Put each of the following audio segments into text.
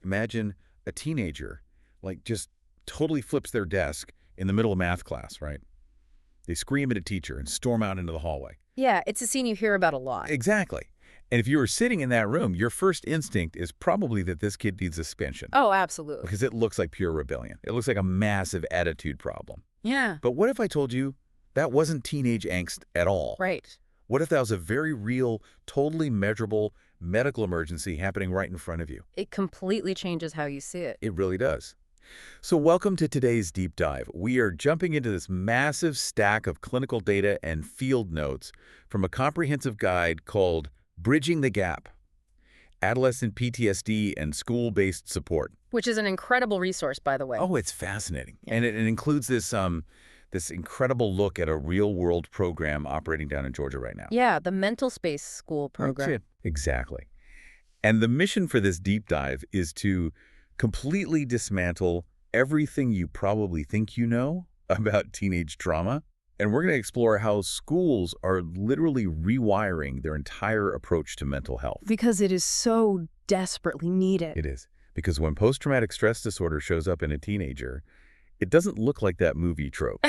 Imagine a teenager, like, just totally flips their desk in the middle of math class, right? They scream at a teacher and storm out into the hallway. Yeah, it's a scene you hear about a lot. Exactly. And if you were sitting in that room, your first instinct is probably that this kid needs suspension. Oh, absolutely. Because it looks like pure rebellion. It looks like a massive attitude problem. Yeah. But what if I told you that wasn't teenage angst at all? Right. What if that was a very real, totally measurable medical emergency happening right in front of you? It completely changes how you see it. It really does. So welcome to today's deep dive. We are jumping into this massive stack of clinical data and field notes from a comprehensive guide called Bridging the Gap: Adolescent PTSD and School-Based Support. Which is an incredible resource, by the way. Oh, it's fascinating. Yeah. And it includes this incredible look at a real-world program operating down in Georgia right now. Yeah, the MentalSpace school program. That's it. Exactly. And the mission for this deep dive is to completely dismantle everything you probably think you know about teenage trauma. And we're going to explore how schools are literally rewiring their entire approach to mental health. Because it is so desperately needed. It is. Because when post-traumatic stress disorder shows up in a teenager, it doesn't look like that movie trope,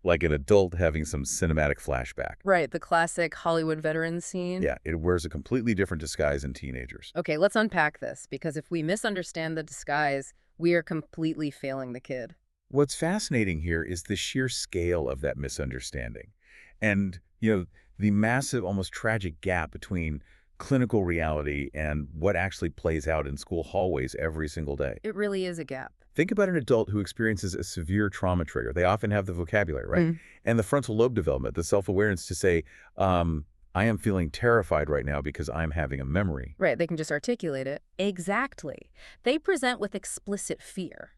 like an adult having some cinematic flashback. Right, the classic Hollywood veteran scene. Yeah, it wears a completely different disguise in teenagers. Okay, let's unpack this, because if we misunderstand the disguise, we are completely failing the kid. What's fascinating here is the sheer scale of that misunderstanding and, the massive, almost tragic gap between clinical reality and what actually plays out in school hallways every single day. It really is a gap. Think about an adult who experiences a severe trauma trigger. They often have the vocabulary, right? And the frontal lobe development, the self-awareness to say, I am feeling terrified right now because I'm having a memory. Right, they can just articulate it. Exactly. They present with explicit fear.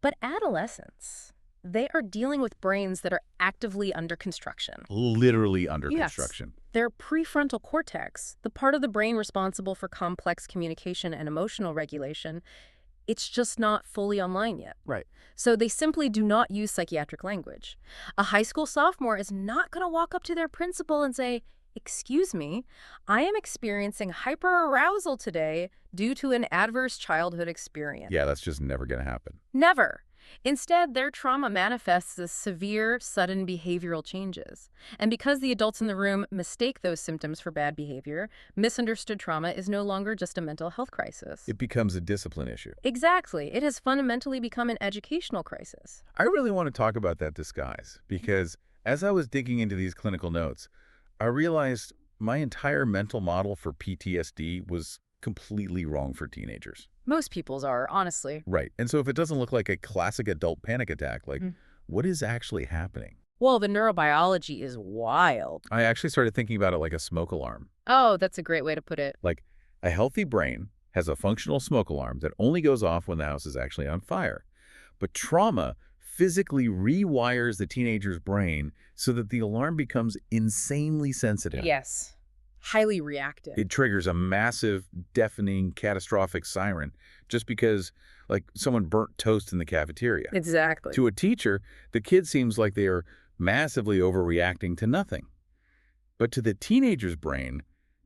But adolescents, they are dealing with brains that are actively under construction. Literally under Yes. construction. Their prefrontal cortex, the part of the brain responsible for complex communication and emotional regulation, it's just not fully online yet. Right. So they simply do not use psychiatric language. A high school sophomore is not going to walk up to their principal and say, "Excuse me, I am experiencing hyperarousal today due to an adverse childhood experience." Yeah, that's just never going to happen. Never. Instead, their trauma manifests as severe, sudden behavioral changes. And because the adults in the room mistake those symptoms for bad behavior, misunderstood trauma is no longer just a mental health crisis. It becomes a discipline issue. Exactly. It has fundamentally become an educational crisis. I really want to talk about that disguise because as I was digging into these clinical notes, I realized my entire mental model for PTSD was completely wrong for teenagers. Most people's are, honestly. Right. And so if it doesn't look like a classic adult panic attack, what is actually happening? Well, the neurobiology is wild. I actually started thinking about it like a smoke alarm. Oh, that's a great way to put it. Like a healthy brain has a functional smoke alarm that only goes off when the house is actually on fire. But trauma physically rewires the teenager's brain so that the alarm becomes insanely sensitive. Yes. Highly reactive. It triggers a massive, deafening, catastrophic siren just because, someone burnt toast in the cafeteria. Exactly. To a teacher, the kid seems like they are massively overreacting to nothing. But to the teenager's brain,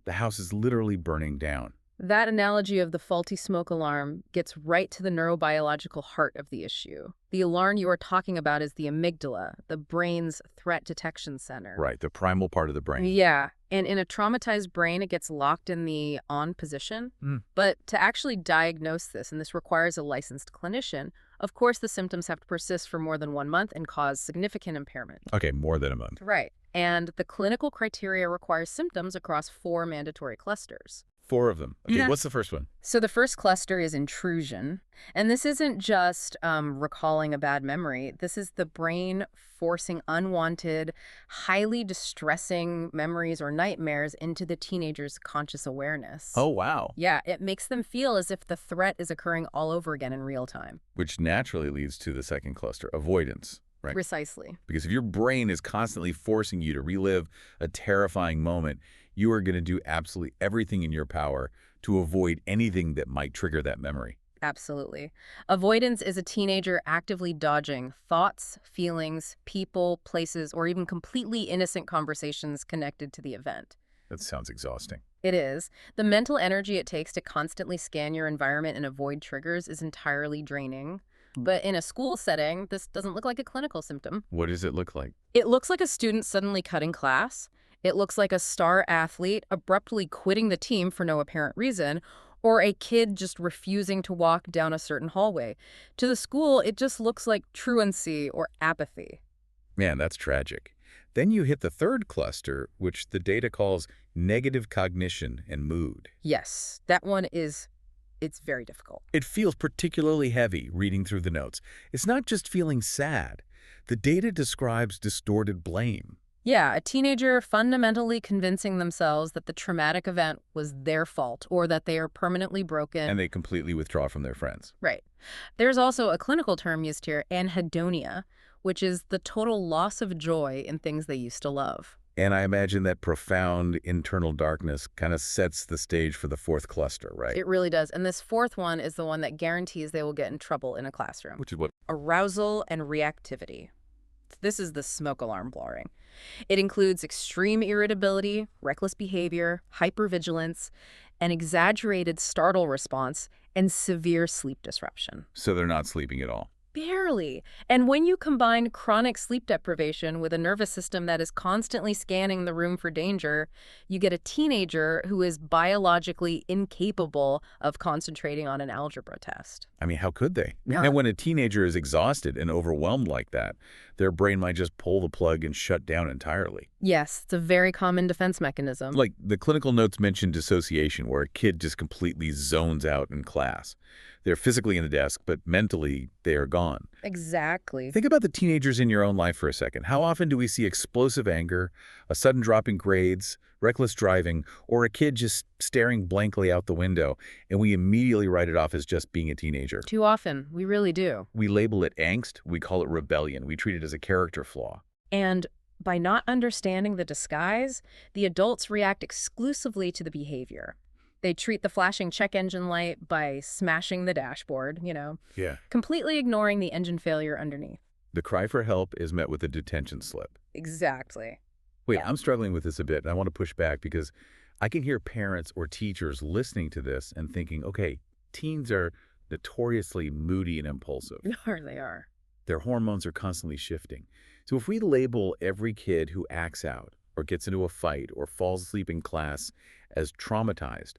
the house is literally burning down. That analogy of the faulty smoke alarm gets right to the neurobiological heart of the issue. The alarm you are talking about is the amygdala, the brain's threat detection center. Right, the primal part of the brain. Yeah, and in a traumatized brain, it gets locked in the on position. But to actually diagnose this, and this requires a licensed clinician, of course the symptoms have to persist for more than 1 month and cause significant impairment. Okay, more than a month. Right. And the clinical criteria requires symptoms across 4 mandatory clusters. 4 of them. Okay, Yes. What's the first one? So the first cluster is intrusion. And this isn't just recalling a bad memory. This is the brain forcing unwanted, highly distressing memories or nightmares into the teenager's conscious awareness. Oh, wow. Yeah, it makes them feel as if the threat is occurring all over again in real time. Which naturally leads to the second cluster, avoidance. Right. Precisely. Because if your brain is constantly forcing you to relive a terrifying moment, you are going to do absolutely everything in your power to avoid anything that might trigger that memory. Absolutely. Avoidance is a teenager actively dodging thoughts, feelings, people, places, or even completely innocent conversations connected to the event. That sounds exhausting. It is. The mental energy it takes to constantly scan your environment and avoid triggers is entirely draining. But in a school setting, this doesn't look like a clinical symptom. What does it look like? It looks like a student suddenly cutting class. It looks like a star athlete abruptly quitting the team for no apparent reason, or a kid just refusing to walk down a certain hallway. To the school, it just looks like truancy or apathy. Man, that's tragic. Then you hit the third cluster, which the data calls negative cognition and mood. Yes, that one it's very difficult. It feels particularly heavy reading through the notes. It's not just feeling sad. The data describes distorted blame. Yeah, a teenager fundamentally convincing themselves that the traumatic event was their fault or that they are permanently broken. And they completely withdraw from their friends. Right. There's also a clinical term used here, anhedonia, which is the total loss of joy in things they used to love. And I imagine that profound internal darkness kind of sets the stage for the fourth cluster, right? It really does. And this fourth one is the one that guarantees they will get in trouble in a classroom. Which is what? Arousal and reactivity. This is the smoke alarm blaring. It includes extreme irritability, reckless behavior, hypervigilance, an exaggerated startle response, and severe sleep disruption. So they're not sleeping at all. Barely. And when you combine chronic sleep deprivation with a nervous system that is constantly scanning the room for danger, you get a teenager who is biologically incapable of concentrating on an algebra test. I mean, how could they? Yeah. And when a teenager is exhausted and overwhelmed like that, their brain might just pull the plug and shut down entirely. Yes, it's a very common defense mechanism. Like the clinical notes mention dissociation, where a kid just completely zones out in class. They're physically in the desk, but mentally they are gone. Exactly. Think about the teenagers in your own life for a second. How often do we see explosive anger, a sudden drop in grades, reckless driving, or a kid just staring blankly out the window, and we immediately write it off as just being a teenager? Too often. We really do. We label it angst, we call it rebellion, we treat it as a character flaw. And by not understanding the disguise, the adults react exclusively to the behavior. They treat the flashing check engine light by smashing the dashboard, Yeah. completely ignoring the engine failure underneath. The cry for help is met with a detention slip. Exactly. Wait, Yeah. I'm struggling with this a bit, and I want to push back because I can hear parents or teachers listening to this and thinking, okay, teens are notoriously moody and impulsive. They are. Their hormones are constantly shifting. So if we label every kid who acts out or gets into a fight or falls asleep in class as traumatized,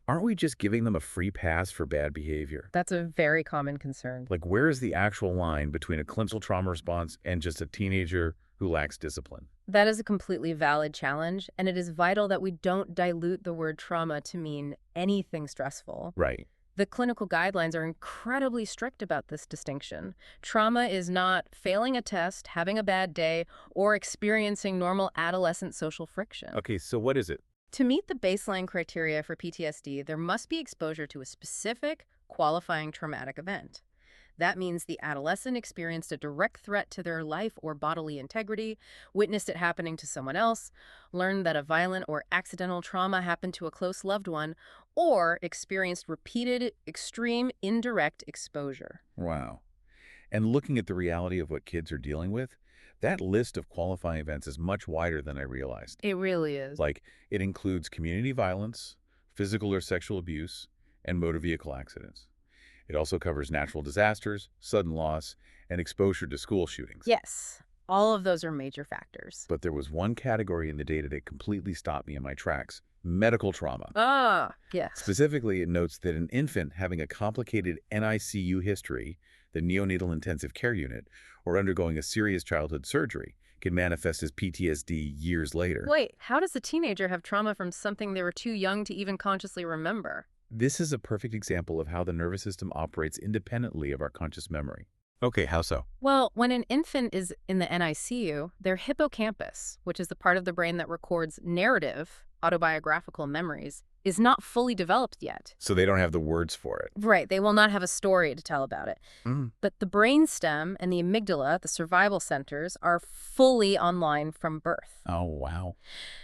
aren't we just giving them a free pass for bad behavior? That's a very common concern. Like, where is the actual line between a clinical trauma response and just a teenager who lacks discipline? That is a completely valid challenge, and it is vital that we don't dilute the word trauma to mean anything stressful. Right. The clinical guidelines are incredibly strict about this distinction. Trauma is not failing a test, having a bad day, or experiencing normal adolescent social friction. Okay, so what is it? To meet the baseline criteria for PTSD, there must be exposure to a specific, qualifying traumatic event. That means the adolescent experienced a direct threat to their life or bodily integrity, witnessed it happening to someone else, learned that a violent or accidental trauma happened to a close loved one, or experienced repeated, extreme, indirect exposure. Wow. And looking at the reality of what kids are dealing with, that list of qualifying events is much wider than I realized. It really is. Like, it includes community violence, physical or sexual abuse, and motor vehicle accidents. It also covers natural disasters, sudden loss, and exposure to school shootings. Yes, all of those are major factors. But there was one category in the data that completely stopped me in my tracks: medical trauma. Ah, yes. Specifically, it notes that an infant having a complicated NICU history, the neonatal intensive care unit, or undergoing a serious childhood surgery can manifest as PTSD years later. Wait, how does a teenager have trauma from something they were too young to even consciously remember? This is a perfect example of how the nervous system operates independently of our conscious memory. Okay, how so? Well, when an infant is in the NICU, their hippocampus, which is the part of the brain that records narrative, autobiographical memories, is not fully developed yet. So they don't have the words for it. Right, they will not have a story to tell about it. But the brainstem and the amygdala, the survival centers, are fully online from birth. Oh, wow.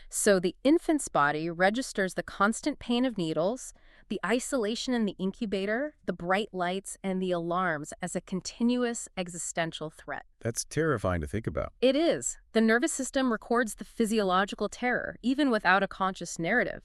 So the infant's body registers the constant pain of needles, the isolation in the incubator, the bright lights, and the alarms as a continuous existential threat. That's terrifying to think about. It is. The nervous system records the physiological terror, even without a conscious narrative.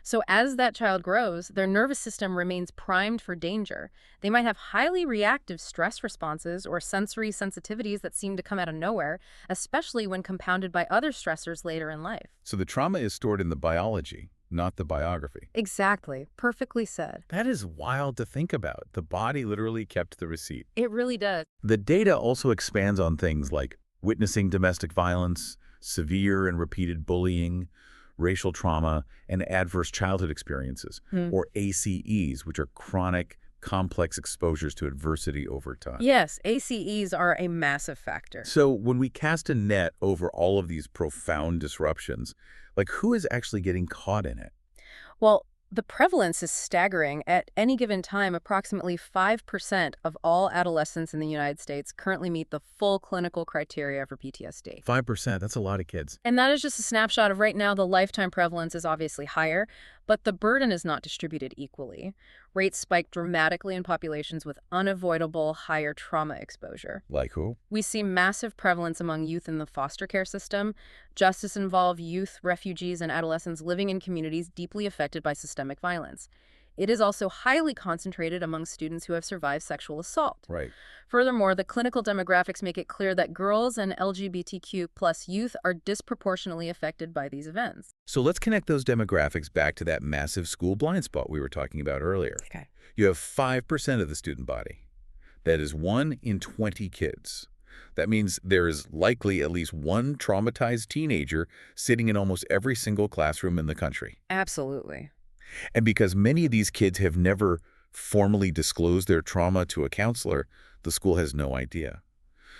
So as that child grows, their nervous system remains primed for danger. They might have highly reactive stress responses or sensory sensitivities that seem to come out of nowhere, especially when compounded by other stressors later in life. So the trauma is stored in the biology, not the biography. Exactly. Perfectly said. That is wild to think about. The body literally kept the receipt. It really does. The data also expands on things like witnessing domestic violence, severe and repeated bullying, racial trauma, and adverse childhood experiences, or ACEs, which are chronic, complex exposures to adversity over time. Yes, ACEs are a massive factor. So when we cast a net over all of these profound disruptions, like who is actually getting caught in it? Well, the prevalence is staggering. At any given time, approximately 5% of all adolescents in the United States currently meet the full clinical criteria for PTSD. 5%, that's a lot of kids. And that is just a snapshot of right now. The lifetime prevalence is obviously higher, but the burden is not distributed equally. Rates spike dramatically in populations with unavoidable higher trauma exposure. Like who? We see massive prevalence among youth in the foster care system. Justice-involved youth, refugees, and adolescents living in communities deeply affected by systemic violence. It is also highly concentrated among students who have survived sexual assault. Right. Furthermore, the clinical demographics make it clear that girls and LGBTQ+ youth are disproportionately affected by these events. So let's connect those demographics back to that massive school blind spot we were talking about earlier. Okay. You have 5% of the student body. That is 1 in 20 kids. That means there is likely at least one traumatized teenager sitting in almost every single classroom in the country. Absolutely. And because many of these kids have never formally disclosed their trauma to a counselor, the school has no idea.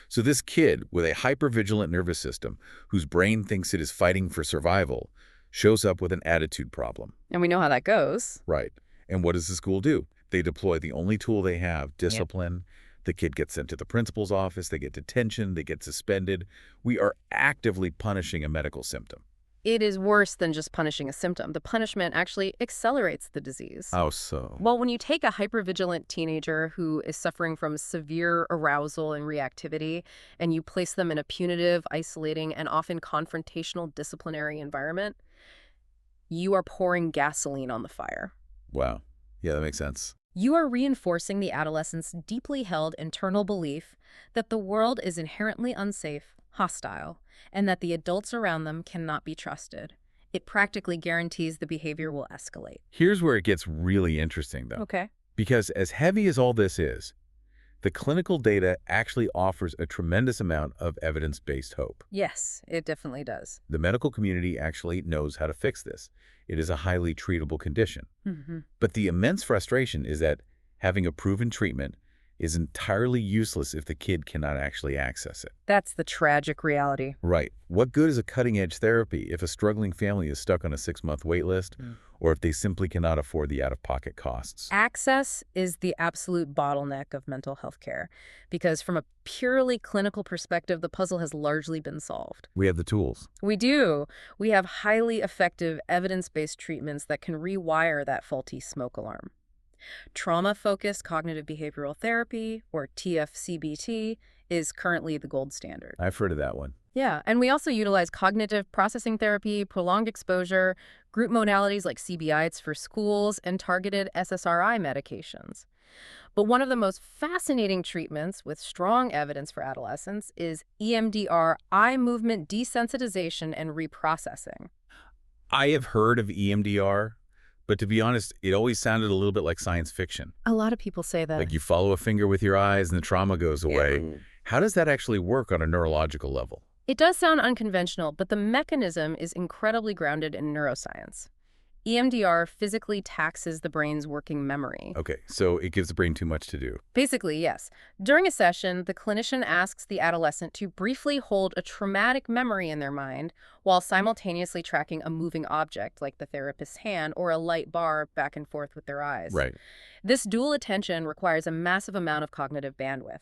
So this kid with a hypervigilant nervous system, whose brain thinks it is fighting for survival, shows up with an attitude problem. And we know how that goes. Right. And what does the school do? They deploy the only tool they have, discipline. The kid gets sent to the principal's office, they get detention, they get suspended. We are actively punishing a medical symptom. It is worse than just punishing a symptom. The punishment actually accelerates the disease. How so? Well, when you take a hypervigilant teenager who is suffering from severe arousal and reactivity, and you place them in a punitive, isolating, and often confrontational disciplinary environment, you are pouring gasoline on the fire. Wow. Yeah, that makes sense. You are reinforcing the adolescent's deeply held internal belief that the world is inherently unsafe, hostile, and that the adults around them cannot be trusted. It practically guarantees the behavior will escalate. Here's where it gets really interesting, though. Okay. Because as heavy as all this is, the clinical data actually offers a tremendous amount of evidence-based hope. Yes, it definitely does. The medical community actually knows how to fix this. It is a highly treatable condition. But the immense frustration is that having a proven treatment is entirely useless if the kid cannot actually access it. That's the tragic reality. Right. What good is a cutting-edge therapy if a struggling family is stuck on a 6-month wait list, or if they simply cannot afford the out-of-pocket costs? Access is the absolute bottleneck of mental health care, because from a purely clinical perspective, the puzzle has largely been solved. We have the tools. We do. We have highly effective evidence-based treatments that can rewire that faulty smoke alarm. Trauma-focused cognitive behavioral therapy, or TFCBT, is currently the gold standard. I've heard of that one. Yeah, and we also utilize cognitive processing therapy, prolonged exposure, group modalities like CBIs for schools, and targeted SSRI medications. But one of the most fascinating treatments with strong evidence for adolescents is EMDR, eye movement desensitization and reprocessing. I have heard of EMDR, but to be honest, it always sounded a little bit like science fiction. A lot of people say that. Like you follow a finger with your eyes and the trauma goes away. Yeah. How does that actually work on a neurological level? It does sound unconventional, but the mechanism is incredibly grounded in neuroscience. EMDR physically taxes the brain's working memory. Okay, so it gives the brain too much to do. Basically, yes. During a session, the clinician asks the adolescent to briefly hold a traumatic memory in their mind while simultaneously tracking a moving object like the therapist's hand or a light bar back and forth with their eyes. Right. This dual attention requires a massive amount of cognitive bandwidth.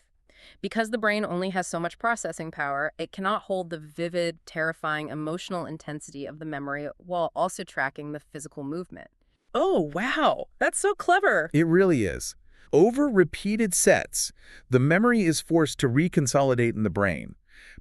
Because the brain only has so much processing power, it cannot hold the vivid, terrifying emotional intensity of the memory while also tracking the physical movement. Oh, wow. That's so clever. It really is. Over repeated sets, the memory is forced to reconsolidate in the brain,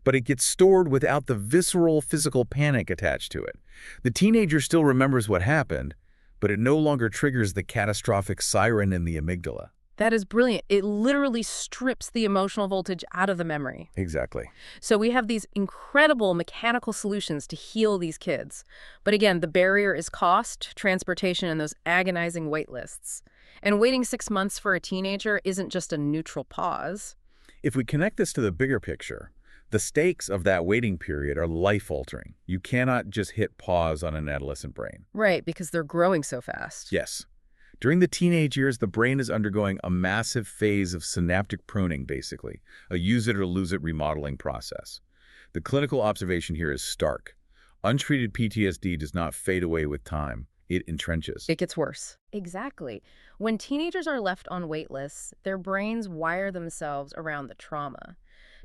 but it gets stored without the visceral physical panic attached to it. The teenager still remembers what happened, but it no longer triggers the catastrophic siren in the amygdala. That is brilliant. It literally strips the emotional voltage out of the memory. Exactly. So we have these incredible mechanical solutions to heal these kids. But again, the barrier is cost, transportation, and those agonizing wait lists. And waiting 6 months for a teenager isn't just a neutral pause. If we connect this to the bigger picture, the stakes of that waiting period are life-altering. You cannot just hit pause on an adolescent brain. Right, because they're growing so fast. Yes. During the teenage years, the brain is undergoing a massive phase of synaptic pruning, basically, a use-it-or-lose-it remodeling process. The clinical observation here is stark. Untreated PTSD does not fade away with time. It entrenches. It gets worse. Exactly. When teenagers are left on wait lists, their brains wire themselves around the trauma.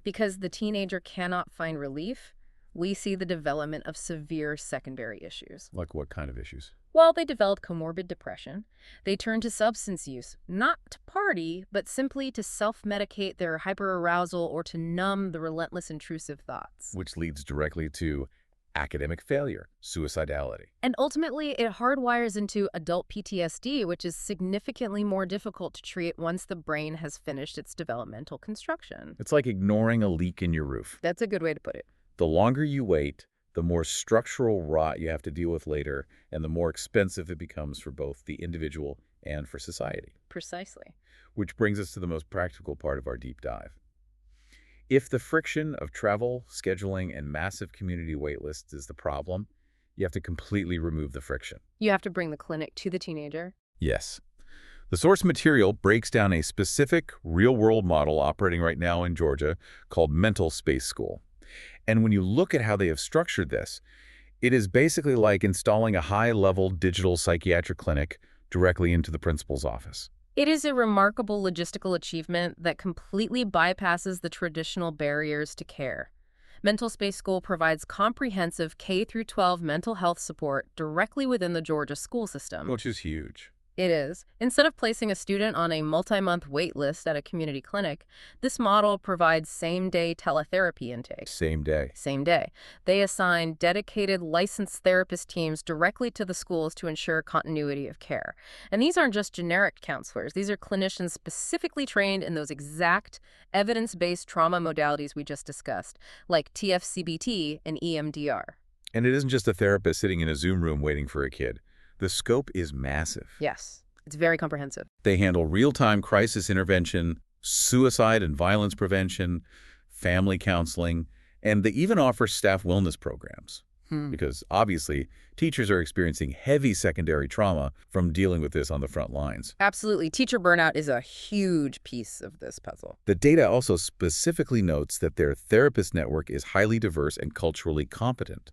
Because the teenager cannot find relief, we see the development of severe secondary issues. Like what kind of issues? Well, they develop comorbid depression. They turn to substance use, not to party, but simply to self-medicate their hyperarousal or to numb the relentless intrusive thoughts. Which leads directly to academic failure, suicidality. And ultimately, it hardwires into adult PTSD, which is significantly more difficult to treat once the brain has finished its developmental construction. It's like ignoring a leak in your roof. That's a good way to put it. The longer you wait, the more structural rot you have to deal with later, and the more expensive it becomes for both the individual and for society. Precisely. Which brings us to the most practical part of our deep dive. If the friction of travel, scheduling, and massive community waitlists is the problem, you have to completely remove the friction. You have to bring the clinic to the teenager. Yes. The source material breaks down a specific real-world model operating right now in Georgia called MentalSpace School. And when you look at how they have structured this, it is basically like installing a high-level digital psychiatric clinic directly into the principal's office. It is a remarkable logistical achievement that completely bypasses the traditional barriers to care. MentalSpace School provides comprehensive K-12 mental health support directly within the Georgia school system. Which is huge. It is. Instead of placing a student on a multi-month wait list at a community clinic, this model provides same-day teletherapy intake. Same day. Same day. They assign dedicated licensed therapist teams directly to the schools to ensure continuity of care. And these aren't just generic counselors. These are clinicians specifically trained in those exact evidence-based trauma modalities we just discussed, like TFCBT and EMDR. And it isn't just a therapist sitting in a Zoom room waiting for a kid. The scope is massive. Yes, it's very comprehensive. They handle real-time crisis intervention, suicide and violence prevention, family counseling, and they even offer staff wellness programs. Because obviously, teachers are experiencing heavy secondary trauma from dealing with this on the front lines. Absolutely. Teacher burnout is a huge piece of this puzzle. The data also specifically notes that their therapist network is highly diverse and culturally competent,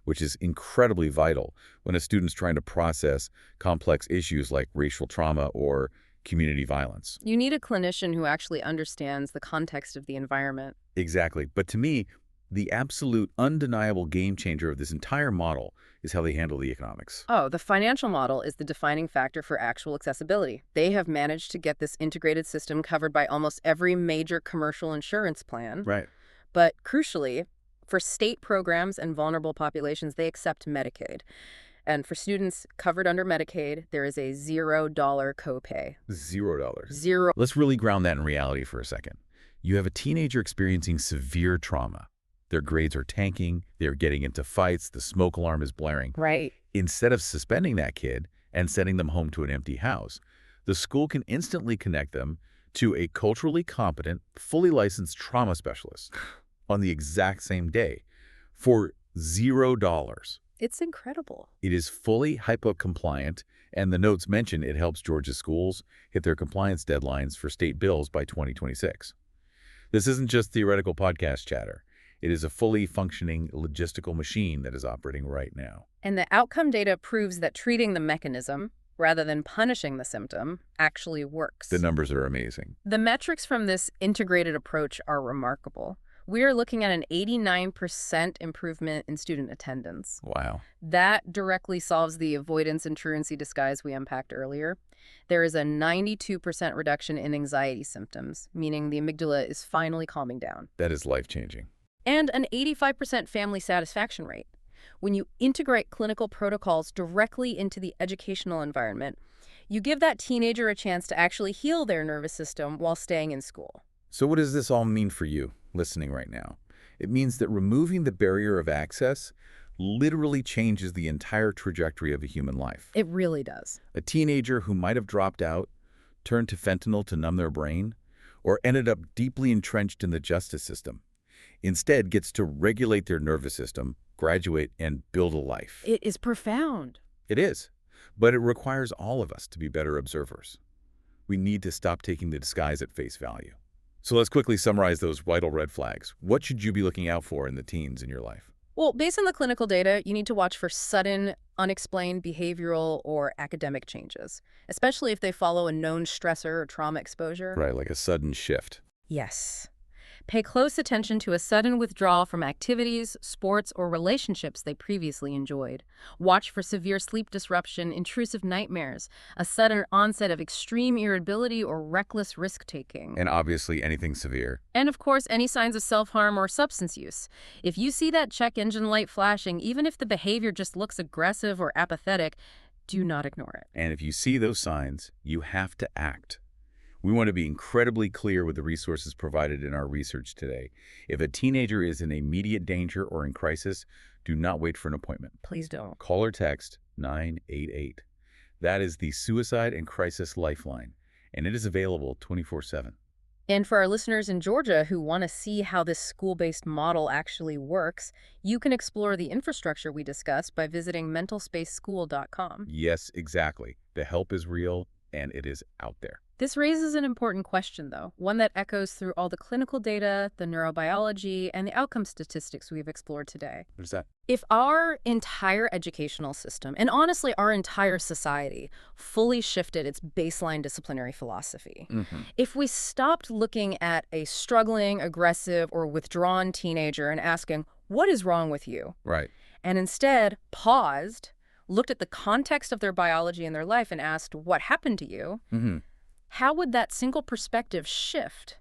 which is incredibly vital when a student's trying to process complex issues like racial trauma or community violence. You need a clinician who actually understands the context of the environment. Exactly. But to me, the absolute undeniable game changer of this entire model is how they handle the economics. Oh, the financial model is the defining factor for actual accessibility. They have managed to get this integrated system covered by almost every major commercial insurance plan. Right. But crucially, for state programs and vulnerable populations, they accept Medicaid. And for students covered under Medicaid, there is a $0 copay. $0. Zero. Let's really ground that in reality for a second. You have a teenager experiencing severe trauma. Their grades are tanking, they're getting into fights, the smoke alarm is blaring. Right. Instead of suspending that kid and sending them home to an empty house, the school can instantly connect them to a culturally competent, fully licensed trauma specialist on the exact same day for $0. It's incredible. It is fully HIPAA compliant, and the notes mention it helps Georgia schools hit their compliance deadlines for state bills by 2026. This isn't just theoretical podcast chatter. It is a fully functioning logistical machine that is operating right now. And the outcome data proves that treating the mechanism, rather than punishing the symptom, actually works. The numbers are amazing. The metrics from this integrated approach are remarkable. We are looking at an 89% improvement in student attendance. Wow. That directly solves the avoidance and truancy disguise we unpacked earlier. There is a 92% reduction in anxiety symptoms, meaning the amygdala is finally calming down. That is life-changing. And an 85% family satisfaction rate. When you integrate clinical protocols directly into the educational environment, you give that teenager a chance to actually heal their nervous system while staying in school. So what does this all mean for you listening right now? It means that removing the barrier of access literally changes the entire trajectory of a human life. It really does. A teenager who might have dropped out, turned to fentanyl to numb their brain, or ended up deeply entrenched in the justice system, instead gets to regulate their nervous system, graduate, and build a life. It is profound. It is, but it requires all of us to be better observers. We need to stop taking the disguise at face value. So let's quickly summarize those vital red flags. What should you be looking out for in the teens in your life? Well, based on the clinical data, you need to watch for sudden, unexplained behavioral or academic changes, especially if they follow a known stressor or trauma exposure. Right, like a sudden shift. Yes. Pay close attention to a sudden withdrawal from activities, sports, or relationships they previously enjoyed. Watch for severe sleep disruption, intrusive nightmares, a sudden onset of extreme irritability or reckless risk-taking. And obviously anything severe. And of course, any signs of self-harm or substance use. If you see that check engine light flashing, even if the behavior just looks aggressive or apathetic, do not ignore it. And if you see those signs, you have to act. We want to be incredibly clear with the resources provided in our research today. If a teenager is in immediate danger or in crisis, do not wait for an appointment. Please don't. Call or text 988. That is the Suicide and Crisis Lifeline, and it is available 24/7. And for our listeners in Georgia who want to see how this school-based model actually works, you can explore the infrastructure we discussed by visiting MentalSpaceSchool.com. Yes, exactly. The help is real, and it is out there. This raises an important question, though, one that echoes through all the clinical data, the neurobiology, and the outcome statistics we've explored today. What is that? If our entire educational system, and honestly our entire society, fully shifted its baseline disciplinary philosophy, if we stopped looking at a struggling, aggressive, or withdrawn teenager and asking, what is wrong with you? Right. And instead paused, looked at the context of their biology and their life and asked, what happened to you? How would that single perspective shift,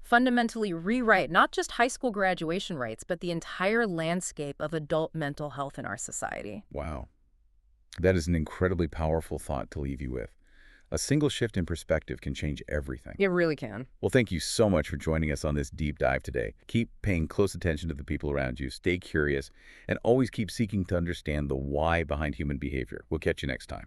fundamentally rewrite not just high school graduation rates, but the entire landscape of adult mental health in our society? Wow. That is an incredibly powerful thought to leave you with. A single shift in perspective can change everything. It really can. Well, thank you so much for joining us on this deep dive today. Keep paying close attention to the people around you, stay curious, and always keep seeking to understand the why behind human behavior. We'll catch you next time.